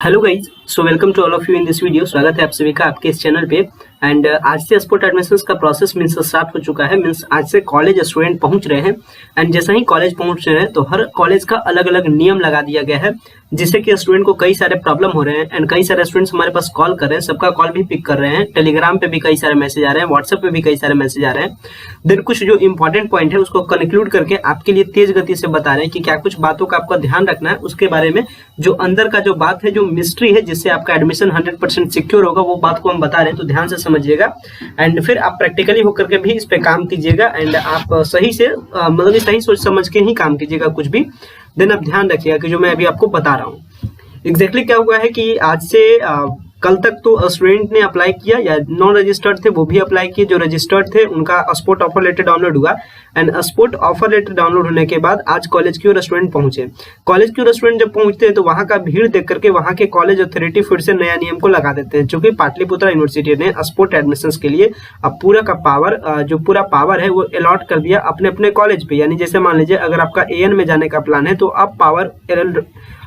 Hello guys, so welcome to all of you in this video. स्वागत है आप सभी का आपके इस चैनल पे। एंड आज से स्पोर्ट एडमिशंस का प्रोसेस मीन्स स्टार्ट हो चुका है। मीन्स आज से कॉलेज स्टूडेंट पहुंच रहे हैं। एंड जैसे ही कॉलेज पहुंच रहे हैं तो हर कॉलेज का अलग अलग नियम लगा दिया गया है, जिससे कि स्टूडेंट को कई सारे प्रॉब्लम हो रहे हैं। एंड कई सारे स्टूडेंट्स हमारे पास कॉल कर रहे हैं, सबका कॉल भी पिक कर रहे हैं। टेलीग्राम पे भी कई सारे मैसेज आ रहे हैं, व्हाट्सएप पे भी कई सारे मैसेज आ रहे हैं। देन कुछ जो इंपॉर्टेंट पॉइंट है उसको कंक्लूड करके आपके लिए तेज गति से बता रहे हैं कि क्या कुछ बातों का आपका ध्यान रखना है, उसके बारे में जो अंदर का जो बात है, जो मिस्ट्री है, जिससे आपका एडमिशन 100% सिक्योर होगा, वो बात को हम बता रहे हैं। तो ध्यान से समझिएगा एंड फिर आप प्रैक्टिकली होकर के भी इस पे काम कीजिएगा। एंड आप सही से मतलब सही सोच समझ के ही काम कीजिएगा कुछ भी। देन आप ध्यान रखिएगा कि जो मैं अभी आपको बता रहा हूँ एग्जैक्टली क्या हुआ है कि आज से कल तक तो स्टूडेंट ने अप्लाई किया या नॉन रजिस्टर्ड थे वो भी अप्लाई किए। जो रजिस्टर्ड थे उनका स्पोर्ट ऑफर लेटर डाउनलोड हुआ। And sport offer letter download होने के बाद आज कॉलेज की ओर स्टूडेंट पहुंचे। कॉलेज की ओर स्टूडेंट जब पहुंचते हैं तो वहां का भीड़ देख करके वहां के कॉलेज अथॉरिटी फिर से नया नियम को लगा देते हैं। चूंकि पाटलिपुत्र यूनिवर्सिटी ने स्पोर्ट एडमिशंस के लिए अब पूरा का पावर जो पूरा पावर है वो अलॉट कर दिया अपने अपने कॉलेज पे। यानी जैसे मान लीजिए अगर आपका एएन में जाने का प्लान है तो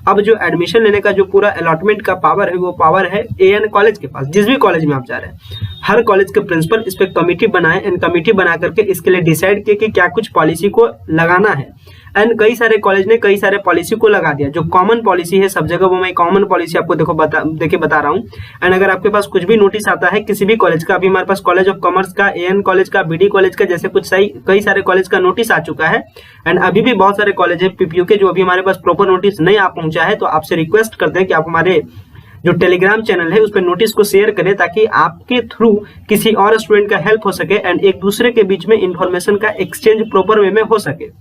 अब जो एडमिशन लेने का जो पूरा अलॉटमेंट का पावर है वो पावर है एएन कॉलेज के पास। जिस भी कॉलेज में आप जा रहे हैं हर कॉलेज के प्रिंसिपल इस पे कमेटी बनाए एंड कमेटी बना करके इसके लिए डिसाइड किए कि क्या कुछ पॉलिसी को लगाना है। एंड कई सारे कॉलेज ने कई सारे पॉलिसी को लगा दिया। जो कॉमन पॉलिसी है सब जगह, वो मैं कॉमन पॉलिसी आपको देखिए बता रहा हूँ। एंड अगर आपके पास कुछ भी नोटिस आता है किसी भी कॉलेज का, अभी हमारे पास कॉलेज ऑफ कॉमर्स का, एएन कॉलेज का, बीडी कॉलेज का, जैसे कुछ कई सारे कॉलेज का नोटिस आ चुका है। एंड अभी भी बहुत सारे कॉलेज है पीपीयू के जो अभी हमारे पास प्रॉपर नोटिस नहीं आ पहुंचा है। तो आपसे रिक्वेस्ट करते हैं कि आप हमारे जो टेलीग्राम चैनल है उस पर नोटिस को शेयर करें, ताकि आपके थ्रू किसी और स्टूडेंट का हेल्प हो सके एंड एक दूसरे के बीच में इंफॉर्मेशन का एक्सचेंज प्रॉपर वे में हो सके।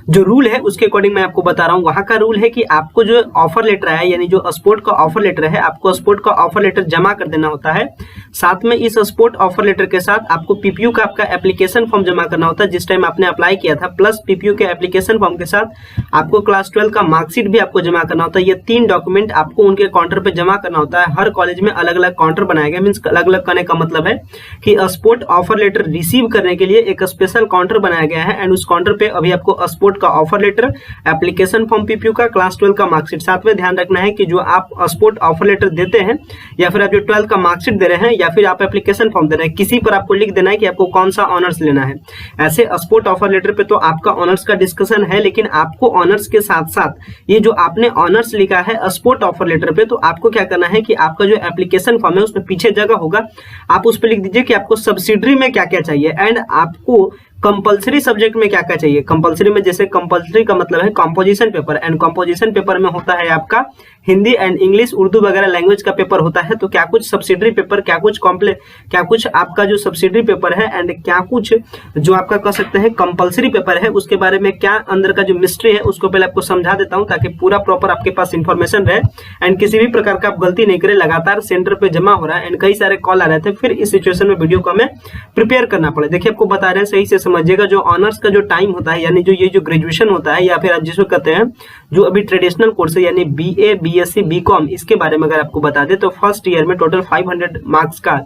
जो रूल है उसके अकॉर्डिंग मैं आपको बता रहा हूँ। वहां का रूल है कि आपको जो ऑफर लेटर है, यानी जो स्पोर्ट का ऑफर लेटर है, आपको स्पोर्ट का ऑफर लेटर जमा कर देना होता है। साथ में इस स्पोर्ट ऑफर लेटर के साथ आपको पीपीयू का आपका एप्लीकेशन फॉर्म जमा करना होता है जिस टाइम आपने अप्लाई किया था। प्लस पीपीयू के एप्लीकेशन फॉर्म के साथ आपको क्लास 12 का मार्कशीट भी आपको जमा करना होता है। ये 3 डॉक्यूमेंट आपको उनके काउंटर पे जमा करना होता है। हर कॉलेज में अलग अलग काउंटर बनाया गया। मीन्स अलग अलग करने का मतलब है कि स्पोर्ट ऑफर लेटर रिसीव करने के लिए एक स्पेशल काउंटर बनाया गया है। एंड उस काउंटर पे अभी आपको स्पोर्ट का offer letter, application form PPU का, क्लास 12 का मार्कशीट, साथ में ध्यान रखना है कि जो आप स्पोर्ट ऑफर लेटर देते हैं या फिर आप जो 12 का मार्कशीट दे रहे हैं या फिर आप एप्लीकेशन फॉर्म दे रहे हैं, किसी पर आपको लिख देना है कि आपको कौन सा ऑनर्स लेना है। ऐसे स्पोर्ट ऑफर लेटर पे तो आपका ऑनर्स का डिस्कशन है, लेकिन आपको ऑनर्स के साथ साथ ये जो आपने ऑनर्स लिखा है स्पोर्ट ऑफर लेटर पे, तो आपको क्या करना है कि आपका जो एप्लीकेशन फॉर्म है उसमें पीछे जगह होगा, आप उस पर लिख दीजिए कि आपको सब्सिडरी में क्या क्या चाहिए एंड आपको कंपलसरी सब्जेक्ट में क्या क्या चाहिए। कंपलसरी में जैसे कंपलसरी का मतलब है composition paper, and composition paper में होता है आपका हिंदी एंड इंग्लिश, उर्दू वगैरह लैंग्वेज का पेपर होता है। तो क्या कुछ सब्सिडरी पेपर, क्या कुछ आपका जो सब्सिडरी पेपर है एंड क्या कुछ जो आपका कह सकते हैं कंपलसरी पेपर है, उसके बारे में क्या अंदर का जो मिस्ट्री है उसको पहले आपको समझा देता हूं, ताकि पूरा प्रॉपर आपके पास इंफॉर्मेशन रहे एंड किसी भी प्रकार का आप गलती नहीं करें। लगातार सेंटर पे जमा हो रहा है एंड कई सारे कॉल आ रहे थे, फिर इस सिचुएशन में वीडियो को हमें प्रिपेयर करना पड़े। देखिए आपको बता रहे हैं, सही से समझिएगा। जो ऑनर्स का जो टाइम होता है, यानी जो ग्रेजुएशन होता है या फिर आप जिसको कहते हैं जो अभी ट्रेडिशनल कोर्स है, यानी बीए, बीएससी, बीकॉम, इसके बारे में अगर आपको बता दे तो फर्स्ट ईयर में टोटल 500 मार्क्स का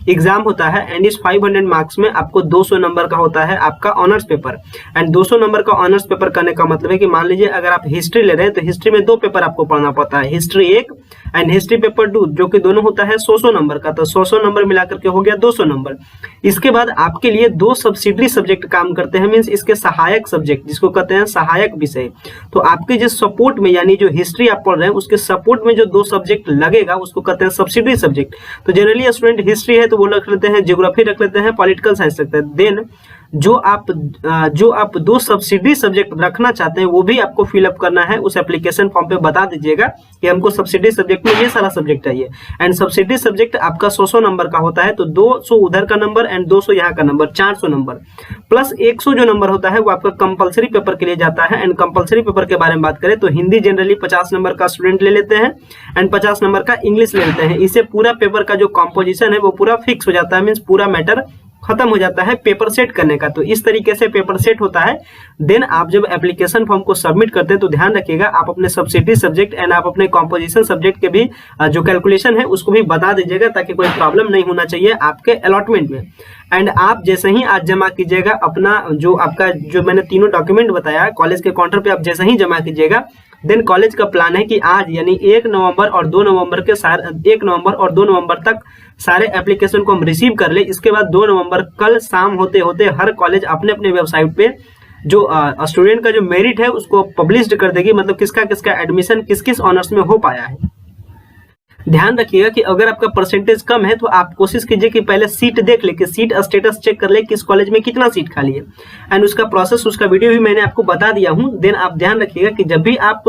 एग्जाम होता है। एंड इस 500 मार्क्स में आपको 200 नंबर का होता है आपका ऑनर्स पेपर। एंड 200 नंबर का ऑनर्स पेपर करने का मतलब है कि मान लीजिए अगर आप हिस्ट्री ले रहे हैं तो हिस्ट्री में 2 पेपर आपको पढ़ना पड़ता है, हिस्ट्री 1 एंड हिस्ट्री पेपर 2, जो कि दोनों होता है 100 नंबर का। तो 100 नंबर मिलाकर के हो गया 200 नंबर। इसके बाद आपके लिए 2 सब्सिडरी सब्जेक्ट काम करते हैं, मींस इसके सहायक सब्जेक्ट, जिसको कहते हैं सहायक विषय। तो आपके जो सपोर्ट में, यानी जो हिस्ट्री आप पढ़ रहे हैं उसके सपोर्ट में जो 2 सब्जेक्ट लगेगा उसको कहते हैं सब्सिडरी सब्जेक्ट। तो जनरली स्टूडेंट हिस्ट्री है तो वो रख लेते हैं, ज्योग्राफी रख लेते हैं, पॉलिटिकल साइंस रखते हैं। देन जो आप 2 सब्सिडरी सब्जेक्ट रखना चाहते हैं वो भी आपको फिलअप करना है। उस एप्लीकेशन फॉर्म पे बता दीजिएगा कि हमको सब्सिडरी सब्जेक्ट में ये सारा सब्जेक्ट चाहिए। एंड सब्सिडरी सब्जेक्ट आपका 100 नंबर का होता है, तो 200 उधर का नंबर एंड 200 यहाँ का नंबर, 400 नंबर प्लस 100 जो नंबर होता है वो आपका कंपलसरी पेपर के लिए जाता है। एंड कंपलसरी पेपर के बारे में बात करें तो हिंदी जनरली 50 नंबर का स्टूडेंट ले लेते हैं एंड 50 नंबर का इंग्लिश ले लेते हैं। इससे पूरा पेपर का जो कॉम्पोजिशन है वो पूरा फिक्स हो जाता है, मीन्स पूरा मैटर खत्म हो जाता है पेपर सेट करने का। तो इस तरीके से पेपर सेट होता है। देन आप जब एप्लीकेशन फॉर्म को सबमिट करते हैं तो ध्यान रखिएगा आप अपने सब्सिडरी सब्जेक्ट एंड आप अपने कॉम्पोजिशन सब्जेक्ट के भी जो कैलकुलेशन है उसको भी बता दीजिएगा, ताकि कोई प्रॉब्लम नहीं होना चाहिए आपके अलॉटमेंट में। एंड आप जैसे ही आज जमा कीजिएगा अपना जो आपका जो मैंने तीनों डॉक्यूमेंट बताया कॉलेज के काउंटर पे, आप जैसे ही जमा कीजिएगा देन कॉलेज का प्लान है कि आज यानी 1 नवंबर और 2 नवंबर के 1 नवंबर और 2 नवंबर तक सारे एप्लीकेशन को हम रिसीव कर ले। इसके बाद 2 नवंबर कल शाम होते होते हर कॉलेज अपने अपने वेबसाइट पे जो स्टूडेंट का जो मेरिट है उसको पब्लिश कर देगी, मतलब किसका किसका एडमिशन किस किस ऑनर्स में हो पाया है। ध्यान रखिएगा कि अगर आपका परसेंटेज कम है तो आप कोशिश कीजिए कि पहले सीट देख ले, कि सीट स्टेटस चेक कर ले किस कॉलेज में कितना सीट खाली है, एंड उसका प्रोसेस उसका वीडियो भी मैंने आपको बता दिया हूं। देन आप ध्यान रखिएगा कि जब भी आप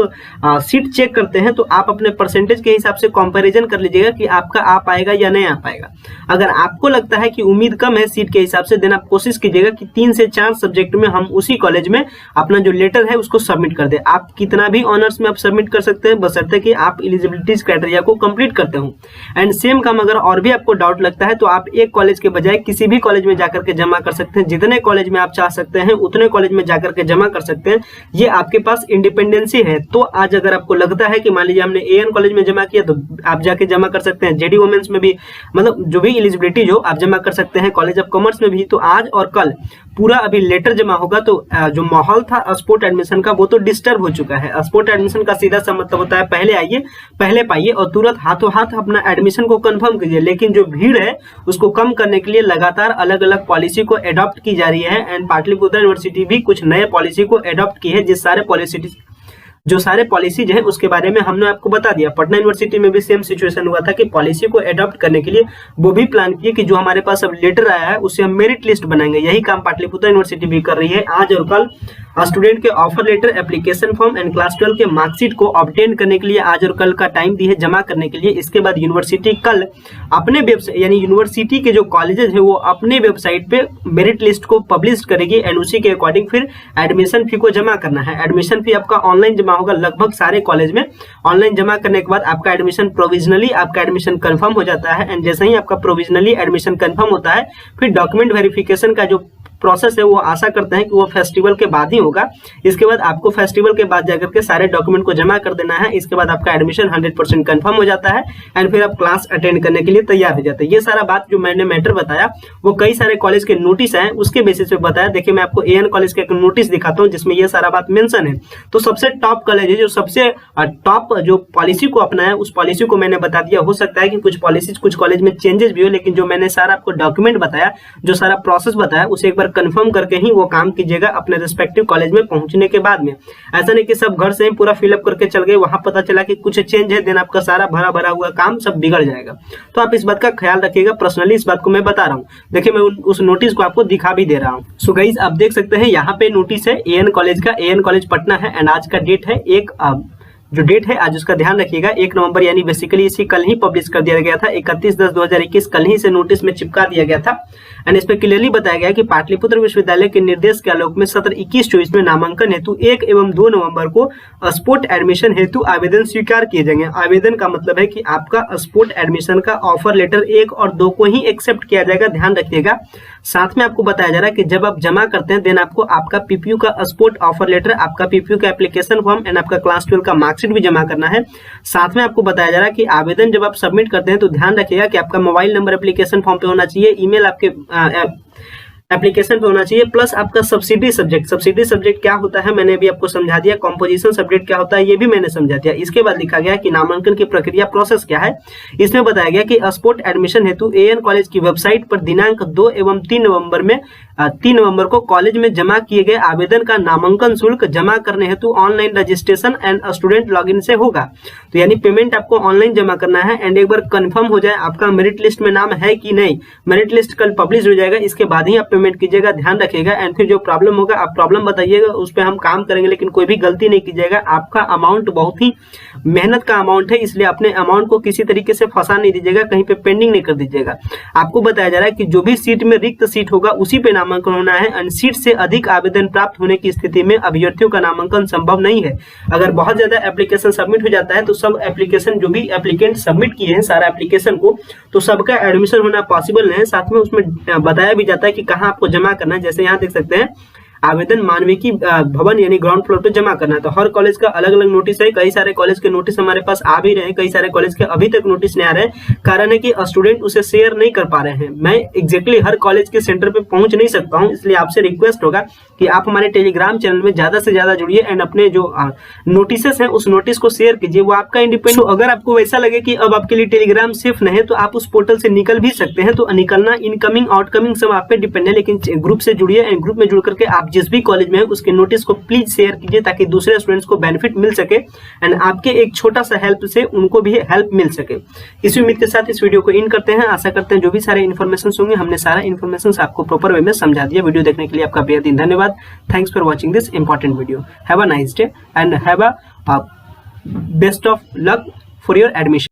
सीट चेक करते हैं तो आप अपने परसेंटेज के हिसाब से कंपैरिजन कर लीजिएगा कि आपका आ पाएगा या नहीं आ पाएगा। अगर आपको लगता है कि उम्मीद कम है सीट के हिसाब से, देन आप कोशिश कीजिएगा कि 3 से 4 सब्जेक्ट में हम उसी कॉलेज में अपना जो लेटर है उसको सबमिट कर दे। आप कितना भी ऑनर्स में आप सबमिट कर सकते हैं, बशर्ते कि आप एलिजिबिलिटी क्राइटेरिया को कंप्लीट करते हो। एंड सेम काम अगर और भी आपको डाउट लगता है तो आप एक कॉलेज के बजाय किसी भी कॉलेज में जाकर के जमा कर सकते हैं। जितने कॉलेज में आप चाह सकते हैं उतने कॉलेज में जाकर के जमा कर सकते हैं। ये आपके पास इंडिपेंडेंसी है। तो आज अगर आपको लगता है कि मान लीजिए हमने एएन कॉलेज में जमा किया तो आप जाके जमा कर सकते हैं। जेडी वुमेन्स में भी, मतलब जो भी एलिजिबिलिटी जो आप जमा कर सकते हैं। कॉलेज ऑफ कॉमर्स में भी। तो आज और कल पूरा अभी लेटर जमा होगा। तो जो माहौल था स्पोर्ट एडमिशन का वो तो डिस्टर्ब हो चुका है। स्पोर्ट एडमिशन का सीधा सा मतलब होता है पहले आइए, पहले पाइए और तुरंत हाथों हाथ अपना एडमिशन को कंफर्म कीजिए। लेकिन जो भीड़ है उसको कम करने के लिए लगातार अलग अलग पॉलिसी को एडॉप्ट की जा रही है। एंड पाटलिपुत्र यूनिवर्सिटी भी कुछ नए पॉलिसी को एडॉप्ट की है, जिस सारे पॉलिसीज है उसके बारे में हमने आपको बता दिया। पटना यूनिवर्सिटी में भी सेम सिचुएशन हुआ था कि पॉलिसी को एडॉप्ट करने के लिए वो भी प्लान किए कि जो हमारे पास अब लेटर आया है उससे हम मेरिट लिस्ट बनाएंगे। यही काम पाटलिपुत्र यूनिवर्सिटी भी कर रही है। आज और कल स्टूडेंट के offer letter, application form and class 12 के मार्कशीट को ऑब्टेन करने के लिए आज और कल का टाइम दी है जमा करने के लिए। इसके बाद यूनिवर्सिटी कल अपने वेबसाइट यानी यूनिवर्सिटी के जो कॉलेजेस है वो अपने वेबसाइट पे मेरिट लिस्ट को पब्लिश करेगी एंड उसी के अकॉर्डिंग फिर एडमिशन फी को जमा करना है। एडमिशन फी आपका ऑनलाइन जमा होगा, लगभग सारे कॉलेज में ऑनलाइन जमा करने के बाद आपका एडमिशन प्रोविजनली आपका एडमिशन कंफर्म हो जाता है। एंड जैसे ही आपका प्रोविजनली एडमिशन कंफर्म होता है फिर डॉक्यूमेंट वेरिफिकेशन का जो प्रोसेस है वो आशा करते हैं कि वो फेस्टिवल के बाद ही होगा। इसके बाद आपको फेस्टिवल के बाद जाकर के सारे डॉक्यूमेंट को जमा कर देना है। इसके बाद आपका एडमिशन 100% कंफर्म हो जाता है एंड फिर आप क्लास अटेंड करने के लिए तैयार हो जाते हैं। ये सारा बात जो मैंने मैटर बताया वो कई सारे कॉलेज के नोटिस हैं उसके बेसिस पे बताया। देखिए मैं आपको एएन कॉलेज का एक नोटिस दिखाता हूँ जिसमें ये सारा बात मेंशन है। तो सबसे टॉप कॉलेज है जो सबसे टॉप जो पॉलिसी को अपनाया उस पॉलिसी को मैंने बता दिया। हो सकता है कि कुछ पॉलिसीज कुछ कॉलेज में चेंजेस भी हो, लेकिन जो मैंने सारा आपको डॉक्यूमेंट बताया, जो सारा प्रोसेस बताया, उसे एक बार कंफर्म करके ही वो काम कीजिएगा अपने रिस्पेक्टिव कॉलेज में पहुंचने के बाद में। ऐसा नहीं कि सब घर से ही पूरा फिलअप करके चल गए, वहां पता चला कि कुछ चेंज है, देन आपका सारा भरा भरा हुआ काम सब बिगड़ जाएगा। तो आप इस बात का ख्याल रखिएगा। पर्सनली इस बात को मैं बता रहा हूँ। देखिए मैं उस नोटिस को आपको दिखा भी दे रहा हूँ। सो गाइस आप देख सकते हैं यहाँ पे नोटिस है एएन कॉलेज का। एएन कॉलेज पटना है एंड आज का डेट है जो डेट है आज उसका ध्यान रखिएगा 1 नवंबर, यानी बेसिकली इसी कल ही पब्लिश कर दिया गया था। 31/10/2021 कल ही से नोटिस में चिपका दिया गया था एंड इस पे क्लियरली बताया गया कि पाटलिपुत्र विश्वविद्यालय के निर्देश के आलोक में सत्र 21-24 में नामांकन हेतु 1 एवं 2 नवंबर को स्पोर्ट एडमिशन हेतु आवेदन स्वीकार किए जाएंगे। आवेदन का मतलब है कि आपका स्पोर्ट एडमिशन का ऑफर लेटर 1 और 2 को ही एक्सेप्ट किया जाएगा। ध्यान रखिएगा। साथ में आपको बताया जा रहा है कि जब आप जमा करते हैं देन आपको आपका पीपीयू का स्पोर्ट ऑफर लेटर, आपका पीपीयू का एप्लीकेशन फॉर्म एंड आपका क्लास 12 का मार्कशीट भी जमा करना है। साथ में आपको बताया जा रहा है कि आवेदन जब आप सबमिट करते हैं तो ध्यान रखिएगा कि आपका मोबाइल नंबर एप्लीकेशन फॉर्म पे होना चाहिए, ईमेल आपके एप्लीकेशन पे होना चाहिए, प्लस आपका सब्सिडी सब्जेक्ट क्या होता है मैंने भी आपको समझा दिया। कॉम्पोजिशन सब्जेक्ट क्या होता है ये भी मैंने समझा दिया। इसके बाद लिखा गया कि नामांकन की प्रक्रिया प्रोसेस क्या है। इसमें बताया गया कि स्पोर्ट एडमिशन हेतु एएन कॉलेज की वेबसाइट पर दिनांक 2 एवं 3 नवंबर को कॉलेज में जमा किए गए आवेदन का नामांकन शुल्क जमा करने हेतु online registration and student login से होगा। तो यानी पेमेंट आपको ऑनलाइन जमा करना है एंड एक बार कंफर्म हो जाए आपका मेरिट लिस्ट में नाम है कि नहीं। मेरिट लिस्ट कल पब्लिश हो जाएगा, इसके बाद ही आप पेमेंट कीजिएगा। ध्यान रखिएगा एंड फिर जो प्रॉब्लम होगा आप प्रॉब्लम बताइएगा, उस पर हम काम करेंगे, लेकिन कोई भी गलती नहीं कीजिएगा। आपका अमाउंट बहुत ही मेहनत का अमाउंट है, इसलिए अपने अमाउंट को किसी तरीके से फंसा नहीं दीजिएगा, कहीं पे पेंडिंग नहीं कर दीजिएगा। आपको बताया जा रहा है कि जो भी सीट में रिक्त सीट होगा उसी पे नामांकन होना है एंड सीट से अधिक आवेदन प्राप्त होने की स्थिति में अभ्यर्थियों का नामांकन संभव नहीं है। अगर बहुत ज्यादा एप्लीकेशन सबमिट हो जाता है तो सब एप्लीकेशन जो भी एप्लीकेंट सबमिट किए हैं सारा एप्लीकेशन को, तो सबका एडमिशन होना पॉसिबल नहीं है। साथ में उसमें बताया भी जाता है कि कहाँ आपको जमा करना है। जैसे यहाँ देख सकते हैं आवेदन मानविकी भवन यानी ग्राउंड फ्लोर पे जमा करना है। तो हर कॉलेज का अलग अलग नोटिस है, कई सारे कॉलेज के नोटिस हमारे पास आ भी रहे हैं, कई सारे कॉलेज के अभी तक नोटिस नहीं आ रहे हैं। कारण है कि स्टूडेंट उसे शेयर नहीं कर पा रहे हैं। मैं एग्जैक्टली हर कॉलेज के सेंटर पे पहुंच नहीं सकता हूं, इसलिए आपसे रिक्वेस्ट होगा कि आप हमारे टेलीग्राम चैनल में ज्यादा से ज्यादा जुड़िए एंड अपने जो नोटिसेस हैं उस नोटिस को शेयर कीजिए, वो आपका इंडिपेंडेंट। तो अगर आपको वैसा लगे कि अब आपके लिए टेलीग्राम सेफ नहीं है तो आप उस पोर्टल से निकल भी सकते हैं। तो निकलना, इनकमिंग आउटकमिंग सब आप पे डिपेंड है, लेकिन ग्रुप से जुड़िए एंड ग्रुप में जुड़ करके आप जिस भी कॉलेज में है उसके नोटिस को प्लीज शेयर कीजिए ताकि दूसरे स्टूडेंट्स को बेनिफिट मिल सके एंड आपके एक छोटा सा हेल्प से उनको भी हेल्प मिल सके। इसी उम्मीद के साथ इस वीडियो को इन करते हैं। आशा करते हैं जो भी सारे इन्फॉर्मेशन होंगे हमने सारा इन्फॉर्मेशन आपको प्रॉपर वे में समझा दिया। वीडियो देखने के लिए आपका बेहद धन्यवाद। Thanks for watching this important video. Have a nice day and have a best of luck for your admission.